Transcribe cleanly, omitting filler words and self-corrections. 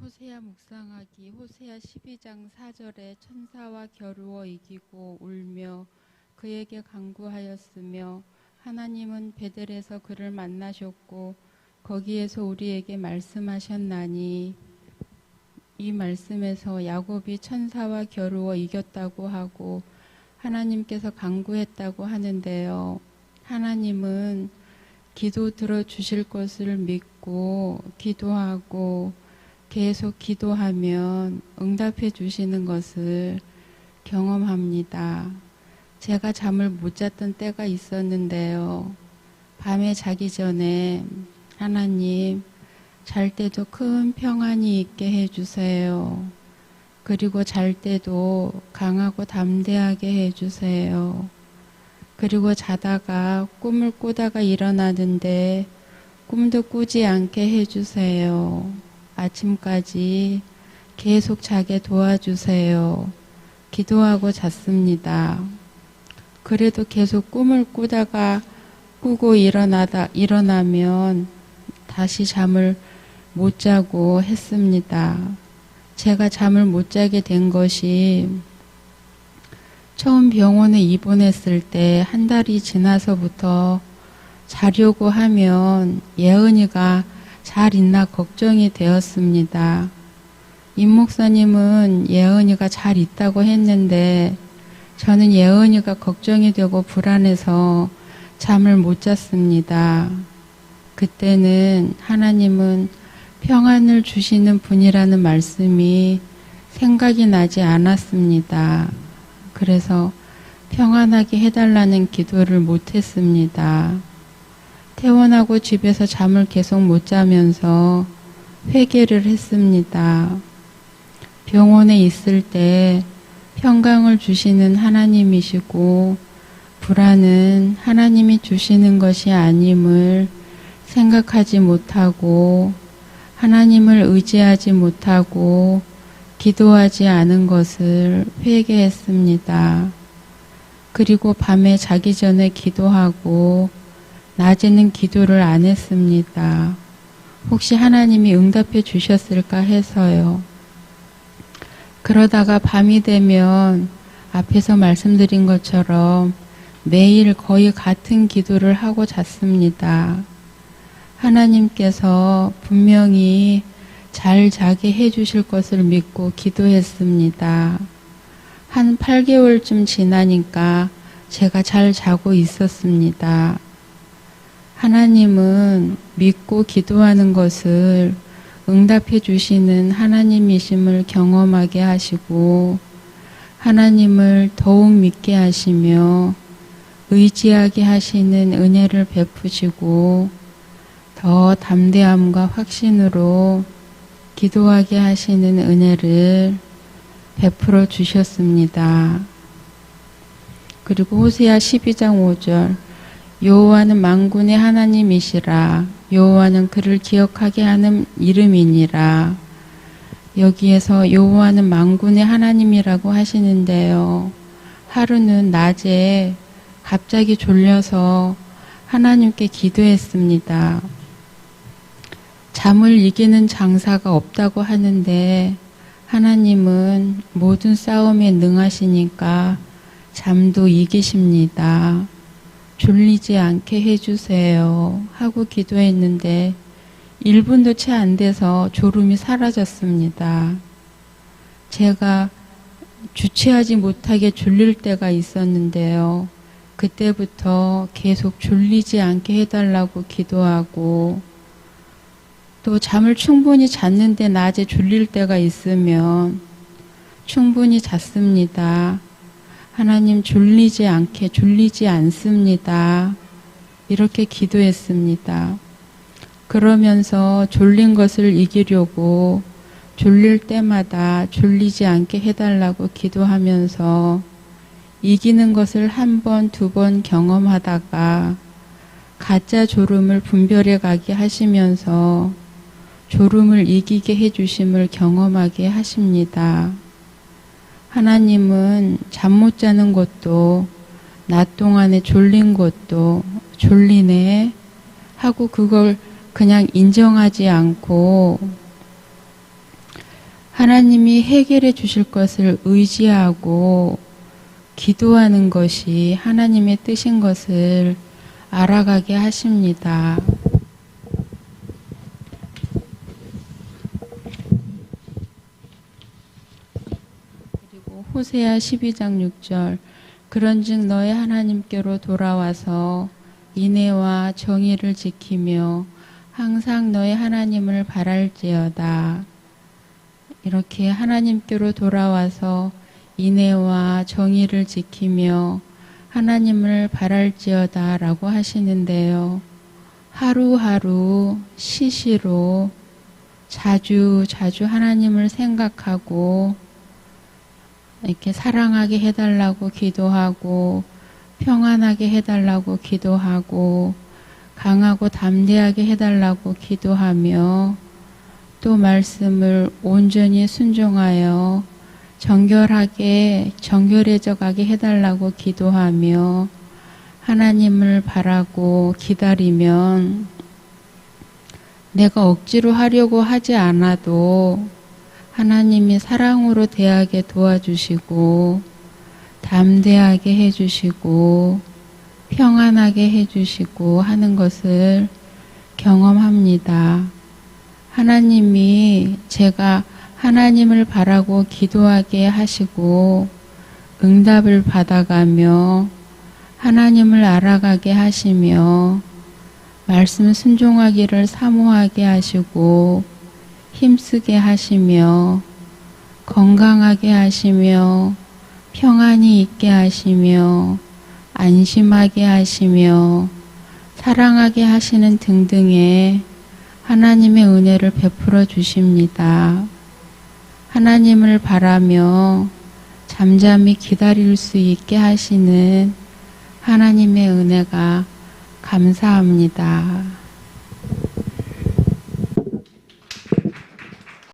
호세아 묵상하기. 호세아 12장 4절에 천사와 겨루어 이기고 울며 그에게 간구하였으며 하나님은 베델에서 그를 만나셨고 거기에서 우리에게 말씀하셨나니, 이 말씀에서 야곱이 천사와 겨루어 이겼다고 하고 하나님께서 간구했다고 하는데요. 하나님은 기도 들어주실 것을 믿고 기도하고 계속 기도하면 응답해 주시는 것을 경험합니다. 제가 잠을 못 잤던 때가 있었는데요. 밤에 자기 전에 하나님, 잘 때도 큰 평안이 있게 해주세요. 그리고 잘 때도 강하고 담대하게 해주세요. 그리고 자다가 꿈을 꾸다가 일어나는데 꿈도 꾸지 않게 해주세요. 아침까지 계속 자게 도와주세요. 기도하고 잤습니다. 그래도 계속 꿈을 꾸다가 꾸고 일어나면 다시 잠을 못 자고 했습니다. 제가 잠을 못 자게 된 것이 처음 병원에 입원했을 때 한 달이 지나서부터 자려고 하면 예은이가 잘 있나 걱정이 되었습니다. 임 목사님은 예은이가 잘 있다고 했는데 저는 예은이가 걱정이 되고 불안해서 잠을 못 잤습니다. 그때는 하나님은 평안을 주시는 분이라는 말씀이 생각이 나지 않았습니다. 그래서 평안하게 해달라는 기도를 못했습니다. 퇴원하고 집에서 잠을 계속 못 자면서 회개를 했습니다. 병원에 있을 때 평강을 주시는 하나님이시고 불안은 하나님이 주시는 것이 아님을 생각하지 못하고 하나님을 의지하지 못하고 기도하지 않은 것을 회개했습니다. 그리고 밤에 자기 전에 기도하고 낮에는 기도를 안 했습니다. 혹시 하나님이 응답해 주셨을까 해서요. 그러다가 밤이 되면 앞에서 말씀드린 것처럼 매일 거의 같은 기도를 하고 잤습니다. 하나님께서 분명히 잘 자게 해주실 것을 믿고 기도했습니다. 한 8개월쯤 지나니까 제가 잘 자고 있었습니다. 하나님은 믿고 기도하는 것을 응답해 주시는 하나님이심을 경험하게 하시고 하나님을 더욱 믿게 하시며 의지하게 하시는 은혜를 베푸시고 더 담대함과 확신으로 기도하게 하시는 은혜를 베풀어 주셨습니다. 그리고 호세아 12장 5절 여호와는 만군의 하나님이시라. 여호와는 그를 기억하게 하는 이름이니라. 여기에서 여호와는 만군의 하나님이라고 하시는데요. 하루는 낮에 갑자기 졸려서 하나님께 기도했습니다. 잠을 이기는 장사가 없다고 하는데 하나님은 모든 싸움에 능하시니까 잠도 이기십니다. 졸리지 않게 해주세요 하고 기도했는데 1분도 채 안 돼서 졸음이 사라졌습니다. 제가 주체하지 못하게 졸릴 때가 있었는데요. 그때부터 계속 졸리지 않게 해달라고 기도하고 또 잠을 충분히 잤는데 낮에 졸릴 때가 있으면 충분히 잤습니다. 하나님 졸리지 않습니다. 이렇게 기도했습니다. 그러면서 졸린 것을 이기려고 졸릴 때마다 졸리지 않게 해달라고 기도하면서 이기는 것을 한 번, 두 번 경험하다가 가짜 졸음을 분별해 가게 하시면서 졸음을 이기게 해주심을 경험하게 하십니다. 하나님은 잠 못 자는 것도 낮 동안에 졸린 것도 졸리네 하고 그걸 그냥 인정하지 않고 하나님이 해결해 주실 것을 의지하고 기도하는 것이 하나님의 뜻인 것을 알아가게 하십니다. 그리고 호세아 12장 6절 그런즉 너의 하나님께로 돌아와서 인애와 정의를 지키며 항상 너의 하나님을 바랄지어다. 이렇게 하나님께로 돌아와서 인애와 정의를 지키며 하나님을 바랄지어다 라고 하시는데요. 하루하루 시시로 자주 하나님을 생각하고 이렇게 사랑하게 해달라고 기도하고 평안하게 해달라고 기도하고 강하고 담대하게 해달라고 기도하며 또 말씀을 온전히 순종하여 정결해져 가게 해달라고 기도하며 하나님을 바라고 기다리면 내가 억지로 하려고 하지 않아도 하나님이 사랑으로 대하게 도와주시고 담대하게 해주시고 평안하게 해주시고 하는 것을 경험합니다. 하나님이 제가 하나님을 바라고 기도하게 하시고 응답을 받아가며 하나님을 알아가게 하시며 말씀 순종하기를 사모하게 하시고 힘쓰게 하시며 건강하게 하시며 평안히 있게 하시며 안심하게 하시며 사랑하게 하시는 등등의 하나님의 은혜를 베풀어 주십니다. 하나님을 바라며 잠잠히 기다릴 수 있게 하시는 하나님의 은혜가 감사합니다.